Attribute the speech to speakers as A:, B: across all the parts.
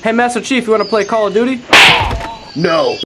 A: Hey, Master Chief, you want to play Call of Duty? No.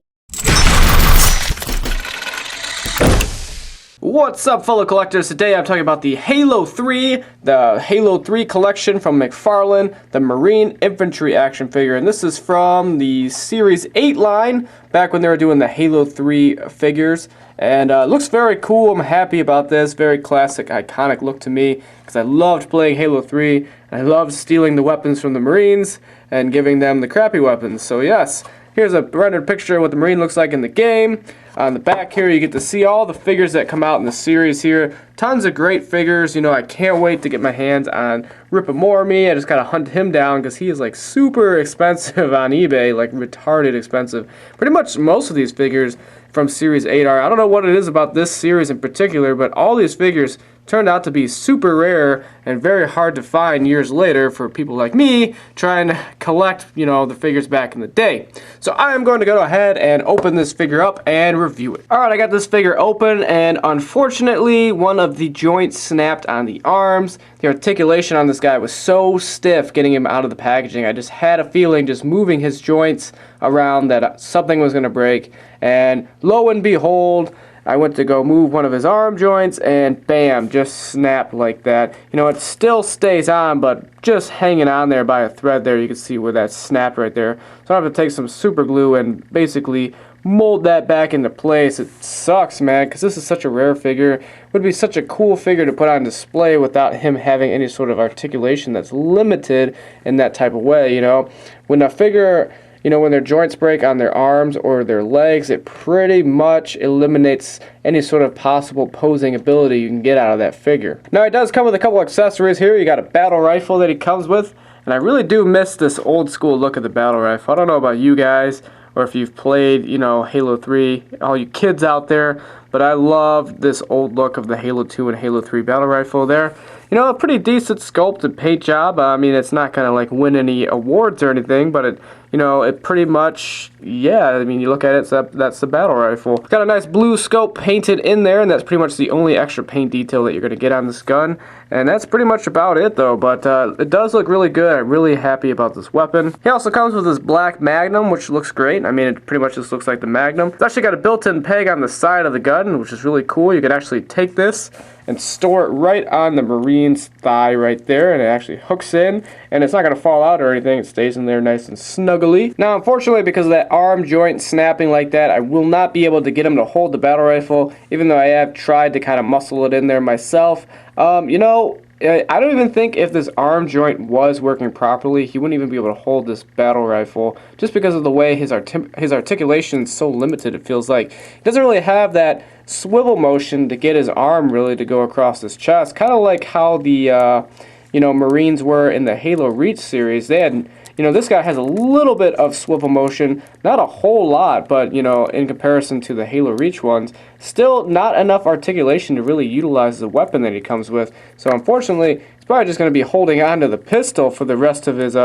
A: What's up, fellow collectors? Today I'm talking about the Halo 3, the Halo 3 collection from McFarlane, the Marine Infantry action figure. And this is from the Series 8 line, back when they were doing the Halo 3 figures. And it looks very cool. I'm happy about this. Very classic, iconic look to me, because I loved playing Halo 3. And I loved stealing the weapons from the Marines and giving them the crappy weapons. So yes. Here's a rendered picture of what the Marine looks like in the game. On the back here, you get to see all the figures that come out in the series here. Tons of great figures. You know, I can't wait to get my hands on Rip and Mormy. I just gotta hunt him down because he is like super expensive on eBay, like retarded expensive. Pretty much most of these figures from Series 8 are. I don't know what it is about this series in particular, but all these figures turned out to be super rare and very hard to find years later for people like me trying to collect, you know, the figures back in the day. So I am going to go ahead and open this figure up and review it. Alright, I got this figure open, and unfortunately one of the joints snapped on the arms. The articulation on this guy was so stiff getting him out of the packaging. I just had a feeling just moving his joints around that something was going to break, and lo and behold, I went to go move one of his arm joints, and bam, just snapped like that. You know, it still stays on, but just hanging on there by a thread there. You can see where that snapped right there. So I have to take some super glue and basically mold that back into place. It sucks, man, because this is such a rare figure. It would be such a cool figure to put on display without him having any sort of articulation that's limited in that type of way, you know. When a figure, you know, when their joints break on their arms or their legs, it pretty much eliminates any sort of possible posing ability you can get out of that figure. Now, it does come with a couple accessories here. You got a battle rifle that he comes with, and I really do miss this old school look of the battle rifle. I don't know about you guys, or if you've played, you know, Halo 3, all you kids out there, but I love this old look of the Halo 2 and Halo 3 battle rifle there. You know, a pretty decent sculpt and paint job. I mean, it's not gonna like win any awards or anything, but it, you know, it pretty much, yeah, I mean, you look at it, so that's the battle rifle. It's got a nice blue scope painted in there, and that's pretty much the only extra paint detail that you're gonna get on this gun. And that's pretty much about it, though, but it does look really good. I'm really happy about this weapon. He also comes with this black Magnum, which looks great. I mean, it pretty much just looks like the Magnum. It's actually got a built-in peg on the side of the gun, which is really cool. You can actually take this and store it right on the Marine's thigh right there, and it actually hooks in, and it's not going to fall out or anything. It stays in there nice and snuggly. Now, unfortunately, because of that arm joint snapping like that, I will not be able to get him to hold the battle rifle, even though I have tried to kind of muscle it in there myself. You know, I don't even think if this arm joint was working properly, he wouldn't even be able to hold this battle rifle, just because of the way his articulation is so limited. It feels like he doesn't really have that swivel motion to get his arm really to go across his chest, kind of like how the you know, Marines were in the Halo Reach series. They had, you know, this guy has a little bit of swivel motion, not a whole lot, but, you know, in comparison to the Halo Reach ones, still not enough articulation to really utilize the weapon that he comes with. So unfortunately, he's probably just going to be holding on to the pistol for the rest of his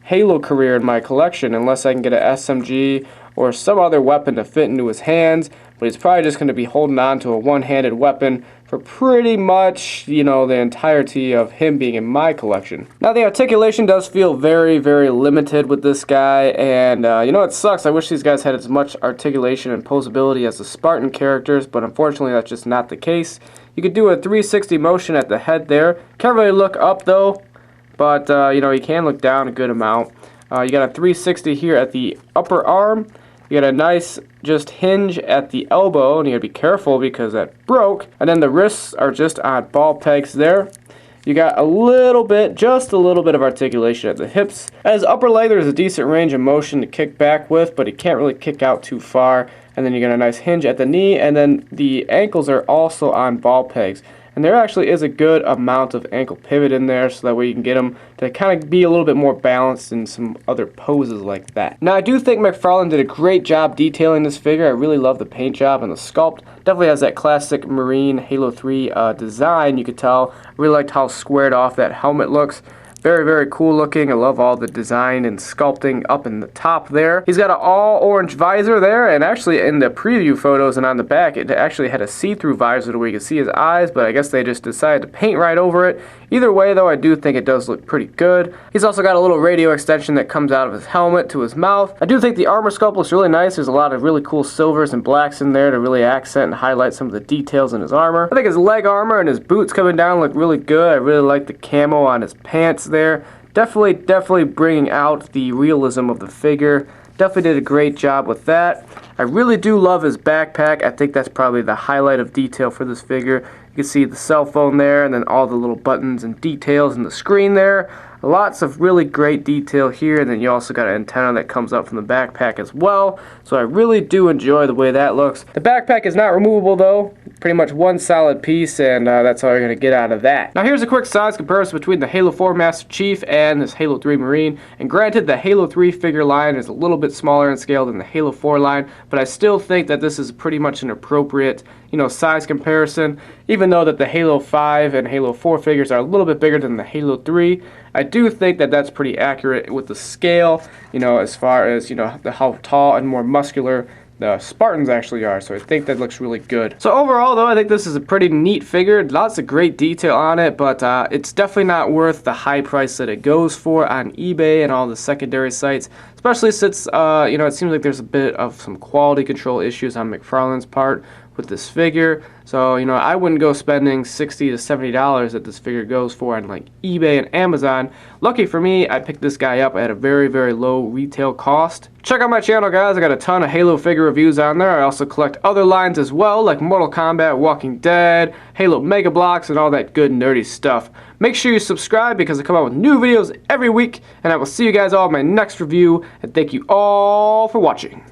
A: Halo career in my collection, unless I can get an SMG or some other weapon to fit into his hands. But he's probably just going to be holding on to a one-handed weapon for pretty much, you know, the entirety of him being in my collection. Now, the articulation does feel very, very limited with this guy, and you know, it sucks. I wish these guys had as much articulation and posability as the Spartan characters, but unfortunately that's just not the case. You could do a 360 motion at the head there. Can't really look up though, but you know, you can look down a good amount. You got a 360 here at the upper arm. You got a nice just hinge at the elbow, and you gotta be careful because that broke. And then the wrists are just on ball pegs there. You got a little bit, just a little bit of articulation at the hips. At his upper leg, there's a decent range of motion to kick back with, but he can't really kick out too far. And then you got a nice hinge at the knee, and then the ankles are also on ball pegs. And there actually is a good amount of ankle pivot in there, so that way you can get them to kind of be a little bit more balanced in some other poses like that. Now, I do think McFarlane did a great job detailing this figure. I really love the paint job and the sculpt. Definitely has that classic Marine Halo 3 design, you could tell. I really liked how squared off that helmet looks. Very, very cool looking. I love all the design and sculpting up in the top there. He's got an all orange visor there, and actually in the preview photos and on the back, it actually had a see-through visor where you can see his eyes, but I guess they just decided to paint right over it. Either way, though, I do think it does look pretty good. He's also got a little radio extension that comes out of his helmet to his mouth. I do think the armor sculpt looks really nice. There's a lot of really cool silvers and blacks in there to really accent and highlight some of the details in his armor. I think his leg armor and his boots coming down look really good. I really like the camo on his pants there. Definitely bringing out the realism of the figure. Definitely did a great job with that. I really do love his backpack. I think that's probably the highlight of detail for this figure. You can see the cell phone there, and then all the little buttons and details in the screen there. Lots of really great detail here, and then you also got an antenna that comes up from the backpack as well. So I really do enjoy the way that looks. The backpack is not removable though. Pretty much one solid piece, and that's all you're going to get out of that. Now here's a quick size comparison between the Halo 4 Master Chief and this Halo 3 Marine. And granted, the Halo 3 figure line is a little bit smaller in scale than the Halo 4 line, but I still think that this is pretty much an appropriate, size comparison. Even though that the Halo 5 and Halo 4 figures are a little bit bigger than the Halo 3, I do think that that's pretty accurate with the scale, as far as, how tall and more muscular the Spartans actually are. So I think that looks really good. So overall though, I think this is a pretty neat figure. Lots of great detail on it, but it's definitely not worth the high price that it goes for on eBay and all the secondary sites, especially since it seems like there's a bit of some quality control issues on McFarlane's part with this figure. So I wouldn't go spending $60 to $70 that this figure goes for on like eBay and Amazon. Lucky for me, I picked this guy up at a very, very low retail cost. Check out my channel, guys. I got a ton of Halo figure reviews on there. I also collect other lines as well, like Mortal Kombat, Walking Dead, Halo Mega Bloks, and all that good nerdy stuff. Make sure you subscribe because I come out with new videos every week, and I will see you guys all in my next review, and thank you all for watching.